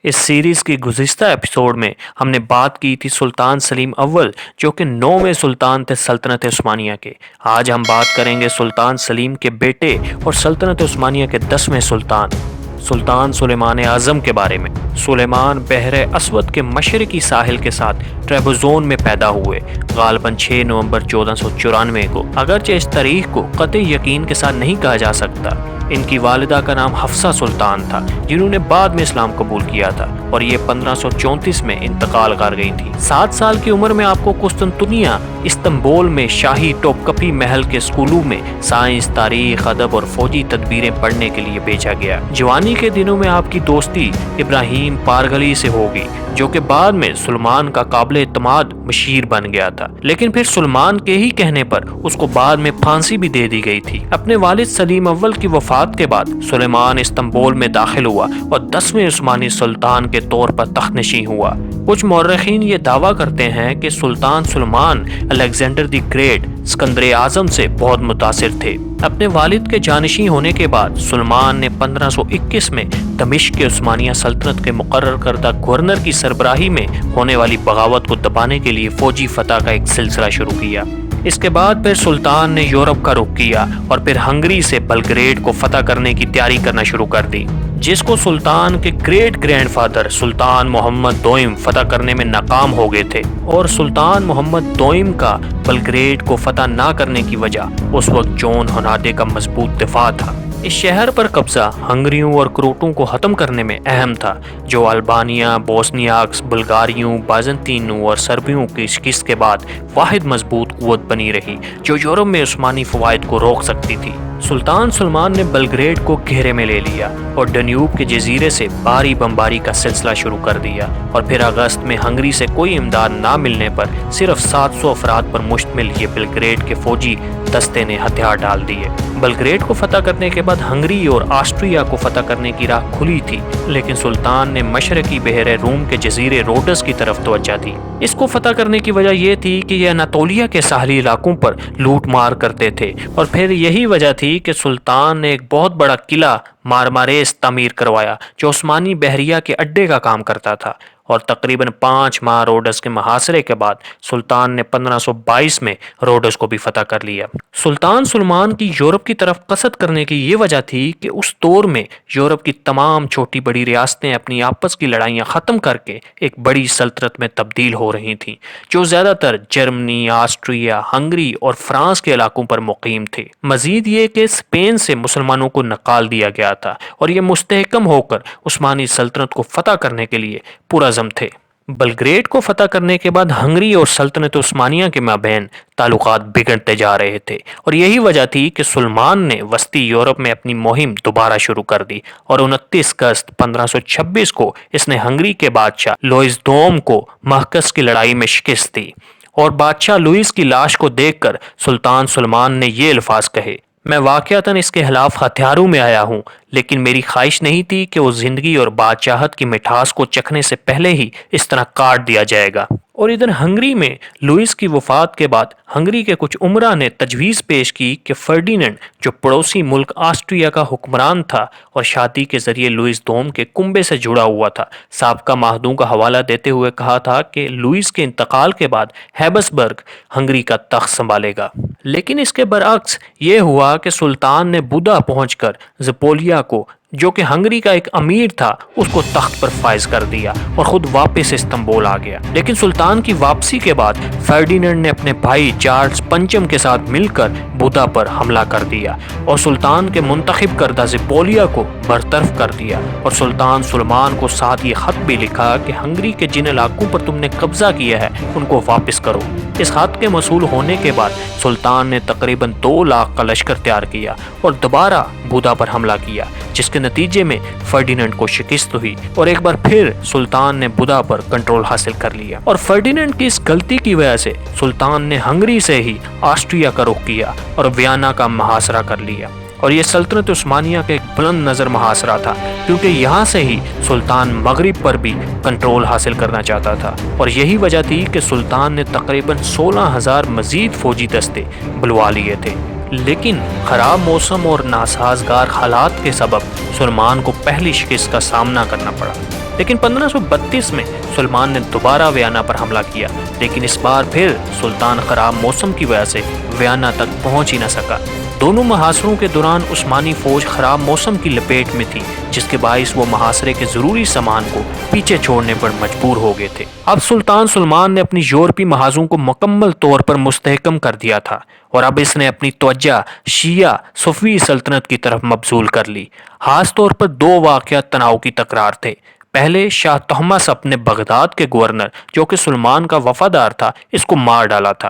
اس series کی گزشتہ episode میں ہم نے بات کی تھی سلطان سلیم اول جو کہ 9ویں سلطان تھے سلطنت عثمانیہ کے۔ آج ہم بات کریں گے سلطان سلیم کے بیٹے اور سلطنت عثمانیہ کے 10ویں سلطان سلیمان اعظم کے بارے میں۔ سلیمان بحر اسود کے مشرقی ساحل کے ساتھ ٹریبزون میں پیدا ہوئے، غالباً 6 نومبر 1494 کو۔ اگرچہ اس تاریخ کو قطعی یقین کے ساتھ نہیں کہا جا سکتا۔ ان کی والدہ کا نام حفصہ سلطان تھا جنہوں نے بعد میں اسلام قبول کیا تھا اور یہ 1534 میں انتقال کر گئی تھی۔ 7 سال کی عمر میں آپ کو قسطنطنیہ استنبول میں شاہی ٹوپکپی محل کے اسکولوں میں سائنس، تاریخ، ادب اور فوجی تدبیریں پڑھنے کے لیے بھیجا گیا۔ جوانی کے دنوں میں آپ کی دوستی ابراہیم پارگلی سے ہوگی جو کہ بعد میں سلمان کا قابل اعتماد مشیر بن گیا تھا، لیکن پھر سلمان کے ہی کہنے پر اس کو بعد میں پھانسی بھی دے دی گئی تھی۔ اپنے والد سلیم اول کی وفات کے بعد سلیمان استنبول میں داخل ہوا اور 10ویں عثمانی سلطان کے طور پر تخت نشین ہوا۔ کچھ مورخین یہ دعویٰ کرتے ہیں کہ Sultan Salman Alexander the Great, اسکندر اعظم سے بہت متاثر تھے۔ اپنے والد کے جانشین ہونے کے بعد سلمان نے 1521 میں دمشق کے عثمانیہ سلطنت کے مقرر کردہ گورنر کی سربراہی میں ہونے والی بغاوت کو دبانے کے لیے فوجی فتح کا ایک سلسلہ شروع کیا۔ اس کے بعد پھر سلطان نے یورپ کا رخ کیا اور پھر ہنگری سے بلگریڈ کو فتح کرنے کی تیاری کرنا شروع کر دی، جس کو سلطان کے گریٹ گرینڈ فادر سلطان محمد دوئم فتح کرنے میں ناکام ہو گئے تھے، اور سلطان محمد دوئم کا بلگریڈ کو فتح نہ کرنے کی وجہ اس وقت جون ہناڈے کا مضبوط دفاع تھا۔ اس شہر پر قبضہ ہنگریوں اور کروٹوں کو ختم کرنے میں اہم تھا، جو البانیا، بوسنیاکس، بلغاریوں، بازنطینوں اور سربیوں کی شکست کے بعد واحد مضبوط قوت بنی رہی جو یورپ میں عثمانی فوائد کو روک سکتی تھی۔ سلطان سلمان نے بلگریڈ کو گھیرے میں لے لیا اور ڈنیوب کے جزیرے سے بھاری بمباری کا سلسلہ شروع کر دیا، اور پھر اگست میں ہنگری سے کوئی امداد نہ ملنے پر صرف 700 افراد پر مشتمل یہ بلگریڈ کے فوجی دستے نے ہتھیار ڈال دیے۔ بلگریڈ کو فتح کرنے کے بعد ہنگری اور آسٹریا کو فتح کرنے کی راہ کھلی تھی، لیکن سلطان نے مشرقی بحر روم کے جزیرے روڈس کی طرف توجہ دی۔ اس کو فتح کرنے کی وجہ یہ تھی کہ یہ اناطولیہ کے ساحلی علاقوں پر لوٹ مار کرتے تھے، اور پھر یہی وجہ تھی کہ سلطان نے ایک بہت بڑا قلعہ مارماریس تعمیر کروایا جو عثمانی بحریہ کے اڈے کا کام کرتا تھا، اور تقریباً 5 ماہ روڈس کے محاصرے کے بعد سلطان نے 1522 میں روڈس کو بھی فتح کر لیا۔ سلطان سلمان کی یورپ کی طرف قصد کرنے کی یہ وجہ تھی کہ اس دور میں یورپ کی تمام چھوٹی بڑی ریاستیں اپنی آپس کی لڑائیاں ختم کر کے ایک بڑی سلطنت میں تبدیل ہو رہی تھیں، جو زیادہ تر جرمنی، آسٹریا، ہنگری اور فرانس کے علاقوں پر مقیم تھے۔ مزید یہ کہ اسپین سے مسلمانوں کو نکال دیا گیا تھا اور یہ مستحکم ہو کر عثمانی سلطنت کو فتح کرنے کے لیے پرعزم تھے۔ بلگریڈ کو فتح کرنے کے بعد ہنگری اور سلطنت عثمانیہ کے مابین تعلقات بگڑتے جا رہے تھے، اور یہی وجہ تھی کہ سلمان نے وسطی یورپ میں اپنی مہم دوبارہ شروع کر دی، اور 29 اگست 1526 کو اس نے ہنگری کے بادشاہ لوئس دوم کو محکس کی لڑائی میں شکست دی، اور بادشاہ لوئس کی لاش کو دیکھ کر سلطان سلمان نے یہ الفاظ کہے: میں واقعتاً اس کے خلاف ہتھیاروں میں آیا ہوں، لیکن میری خواہش نہیں تھی کہ وہ زندگی اور بادشاہت کی مٹھاس کو چکھنے سے پہلے ہی اس طرح کاٹ دیا جائے گا۔ اور ادھر ہنگری میں لوئس کی وفات کے بعد ہنگری کے کچھ امراء نے تجویز پیش کی کہ فرڈیننڈ، جو پڑوسی ملک آسٹریا کا حکمران تھا اور شادی کے ذریعے لوئس دوم کے کنبے سے جڑا ہوا تھا، سابقہ مہدوں کا حوالہ دیتے ہوئے کہا تھا کہ لوئس کے انتقال کے بعد ہیبسبرگ ہنگری کا تخت سنبھالے گا۔ لیکن اس کے برعکس یہ ہوا کہ سلطان نے بودا پہنچ کر زپولیا کو، جو کہ ہنگری کا ایک امیر تھا، اس کو تخت پر فائز کر دیا اور خود واپس استنبول آ گیا۔ لیکن سلطان کی واپسی کے بعد فرڈیننڈ نے اپنے بھائی چارلز پنچم کے ساتھ مل کر بودا پر حملہ کر دیا اور سلطان کے منتخب کردہ زپولیا کو برطرف کر دیا، اور سلطان سلمان کو ساتھ یہ خط بھی لکھا کہ ہنگری کے جن علاقوں پر تم نے قبضہ کیا ہے ان کو واپس کرو۔ اس خط کے موصول ہونے کے بعد سلطان نے تقریباً 2 لاکھ کا لشکر تیار کیا اور دوبارہ بودا پر حملہ کیا، جس کے نتیجے میں فرڈیننڈ کو شکست ہوئی اور ایک بار پھر سلطان نے بودا پر کنٹرول حاصل کر لیا۔ اور فرڈیننڈ کی اس غلطی کی وجہ سے سلطان نے ہنگری سے ہی آسٹریا کا رخ کیا اور ویانا کا محاصرہ کر لیا، اور یہ سلطنت عثمانیہ کا ایک بلند نظر محاصرہ تھا، کیونکہ یہاں سے ہی سلطان مغرب پر بھی کنٹرول حاصل کرنا چاہتا تھا، اور یہی وجہ تھی کہ سلطان نے تقریباً 16,000 مزید فوجی دستے بلوا لیے تھے۔ لیکن خراب موسم اور ناسازگار حالات کے سبب سلمان کو پہلی شکست کا سامنا کرنا پڑا۔ لیکن 1532 میں سلمان نے دوبارہ ویانا پر حملہ کیا، لیکن اس بار پھر سلطان خراب موسم کی وجہ سے ویانا تک پہنچ ہی نہ سکا۔ دونوں محاصروں کے دوران عثمانی فوج خراب موسم کی لپیٹ میں تھی، جس کے باعث وہ محاصرے کے ضروری سامان کو پیچھے چھوڑنے پر مجبور ہو گئے تھے۔ اب سلطان سلمان نے اپنی یورپی محاذوں کو مکمل طور پر مستحکم کر دیا تھا، اور اب اس نے اپنی توجہ شیعہ صفوی سلطنت کی طرف مبذول کر لی۔ خاص طور پر دو واقعات تناؤ کی تکرار تھے۔ پہلے شاہ طہماسپ اپنے بغداد کے گورنر، جو کہ سلمان کا وفادار تھا، اس کو مار ڈالا تھا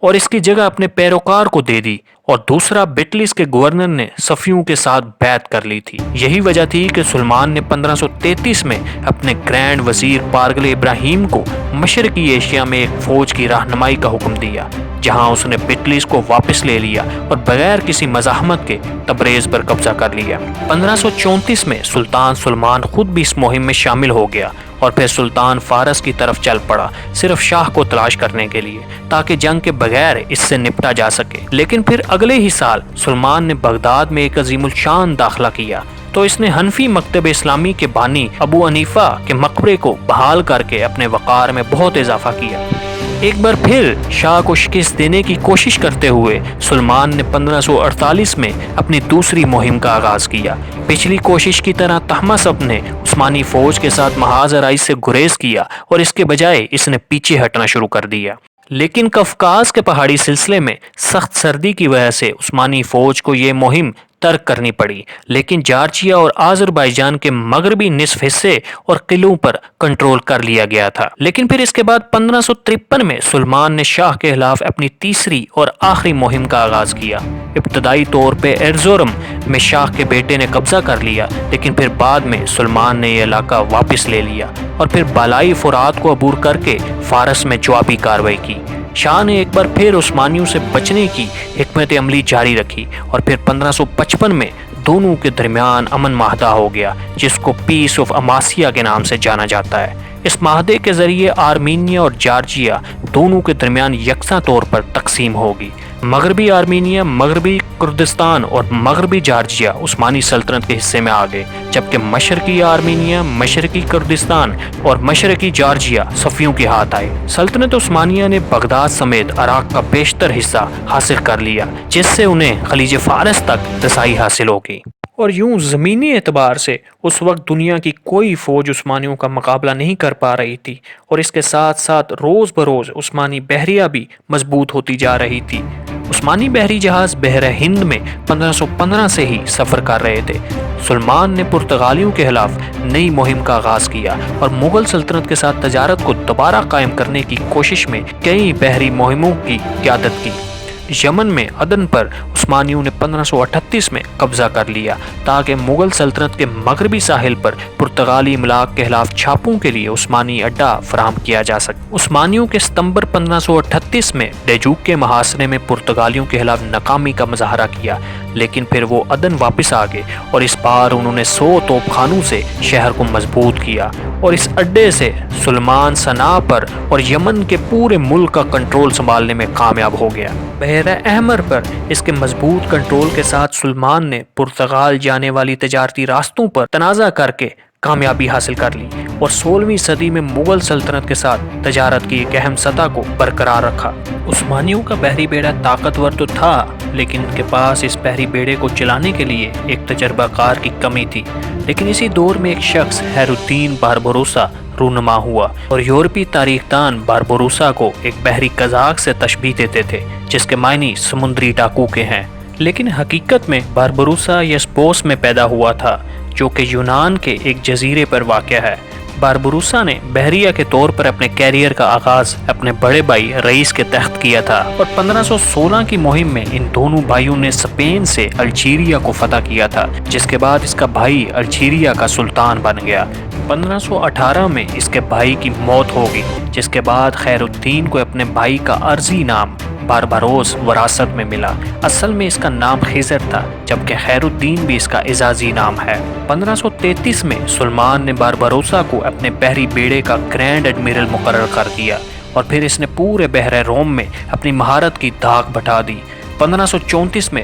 اور اس کی جگہ اپنے پیروکار کو دے دی، اور دوسرا بٹلس کے گورنر نے صفیوں کے ساتھ بیعت کر لی تھی۔ یہی وجہ تھی کہ سلمان نے 1533 میں اپنے گرینڈ وزیر پارگل ابراہیم کو مشرقی ایشیا میں ایک فوج کی رہنمائی کا حکم دیا، جہاں اس نے بٹلس کو واپس لے لیا اور بغیر کسی مزاحمت کے تبریز پر قبضہ کر لیا۔ 1534 میں سلطان سلمان خود بھی اس مہم میں شامل ہو گیا اور پھر سلطان فارس کی طرف چل پڑا، صرف شاہ کو تلاش کرنے کے لیے، تاکہ جنگ کے بغیر اس سے نپٹا جا سکے۔ لیکن پھر اگلے ہی سال سلمان نے بغداد میں ایک عظیم الشان داخلہ کیا، تو اس نے حنفی مکتب اسلامی کے بانی ابو حنیفہ کے مقبرے کو بحال کر کے اپنے وقار میں بہت اضافہ کیا۔ ایک بار پھر شاہ کو شکست دینے کی کوشش کرتے ہوئے سلمان نے 1548 میں اپنی دوسری مہم کا آغاز کیا۔ پچھلی کوشش کی طرح طہماسپ نے عثمانی فوج کے ساتھ محاذ ارائی سے گریز کیا، اور اس کے بجائے اس نے پیچھے ہٹنا شروع کر دیا۔ لیکن قفقاز کے پہاڑی سلسلے میں سخت سردی کی وجہ سے عثمانی فوج کو یہ مہم ترک کرنی پڑی، لیکن جارجیا اور آذربائیجان کے مغربی نصف حصے اور قلعوں پر کنٹرول کر لیا گیا تھا۔ لیکن پھر اس کے بعد 1553 میں سلمان نے شاہ کے خلاف اپنی تیسری اور آخری مہم کا آغاز کیا۔ ابتدائی طور پہ ایرزورم میں شاہ کے بیٹے نے قبضہ کر لیا، لیکن پھر بعد میں سلمان نے یہ علاقہ واپس لے لیا اور پھر بالائی فرات کو عبور کر کے فارس میں جوابی کارروائی کی۔ شاہ نے ایک بار پھر عثمانیوں سے بچنے کی حکمت عملی جاری رکھی، اور پھر 1555 میں دونوں کے درمیان امن معاہدہ ہو گیا، جس کو پیس آف اماسیا کے نام سے جانا جاتا ہے۔ اس معاہدے کے ذریعے آرمینیا اور جارجیا دونوں کے درمیان یکساں طور پر تقسیم ہوگی۔ مغربی آرمینیا، مغربی کردستان اور مغربی جارجیا عثمانی سلطنت کے حصے میں آ گئے، جبکہ مشرقی آرمینیا، مشرقی کردستان اور مشرقی جارجیا صفیوں کے ہاتھ آئے۔ سلطنت عثمانیہ نے بغداد سمیت عراق کا بیشتر حصہ حاصل کر لیا، جس سے انہیں خلیج فارس تک رسائی حاصل ہو گئی۔ اور یوں زمینی اعتبار سے اس وقت دنیا کی کوئی فوج عثمانیوں کا مقابلہ نہیں کر پا رہی تھی، اور اس کے ساتھ ساتھ روز بروز عثمانی بحریہ بھی مضبوط ہوتی جا رہی تھی۔ عثمانی بحری جہاز بحر ہند میں 1515 سے ہی سفر کر رہے تھے۔ سلمان نے پرتگالیوں کے خلاف نئی مہم کا آغاز کیا اور مغل سلطنت کے ساتھ تجارت کو دوبارہ قائم کرنے کی کوشش میں کئی بحری مہموں کی قیادت کی۔ یمن میں عدن پر عثمانیوں نے 1538 میں قبضہ کر لیا، تاکہ مغل سلطنت کے مغربی ساحل پر پرتگالی املاک کے خلاف چھاپوں کے لیے عثمانی اڈہ فراہم کیا جا سکے۔ عثمانیوں کے ستمبر 1538 میں ڈیجوک کے محاصرے میں پرتگالیوں کے خلاف ناکامی کا مظاہرہ کیا، لیکن پھر وہ عدن واپس آ گئے، اور اس بار انہوں نے 100 توپ خانوں سے شہر کو مضبوط کیا، اور اس اڈے سے سلمان صنعاء پر اور یمن کے پورے ملک کا کنٹرول سنبھالنے میں کامیاب ہو گیا۔ بحر احمر پر اس کے مضبوط کنٹرول کے ساتھ سلمان نے پرتگال جانے والی تجارتی راستوں پر تنازع کر کے کامیابی حاصل کر لی، اور 16ویں صدی میں مغل سلطنت کے ساتھ تجارت کی ایک اہم سطح کو برقرار رکھا۔ عثمانیوں کا بحری بیڑا طاقتور تو تھا، لیکن ان کے پاس اس بحری بیڑے کو چلانے کے لیے ایک تجربہ کار کی کمی تھی۔ لیکن اسی دور میں ایک شخص خیر الدین باربروسا رونما ہوا، اور یورپی تاریخ دان باربروسا کو ایک بحری قزاق سے تشبیہ دیتے تھے، جس کے معنی سمندری ڈاکو کے ہیں۔ لیکن حقیقت میں باربروسا یسبوس میں پیدا ہوا تھا، جو کہ یونان کے ایک جزیرے پر واقع ہے۔ باربروسا نے بحریہ کے طور پر اپنے کیریئر کا آغاز اپنے بڑے بھائی رئیس کے تحت کیا تھا، اور 1516 کی مہم میں ان دونوں بھائیوں نے اسپین سے الجیریا کو فتح کیا تھا، جس کے بعد اس کا بھائی الجیریا کا سلطان بن گیا۔ 1518 میں اس کے بھائی کی موت ہو گئی، جس کے بعد خیر الدین کو اپنے بھائی کا عرضی نام بارباروس وراثت میں ملا۔ اصل میں اس کا نام خضر تھا، جبکہ خیر الدین بھی اس کا اعزازی نام ہے۔ 1533 میں سلمان نے بارباروسا کو اپنے بحری بیڑے کا گرینڈ ایڈمرل مقرر کر دیا، اور پھر اس نے پورے بحر روم میں اپنی مہارت کی دھاک بٹھا دی۔ 1534 میں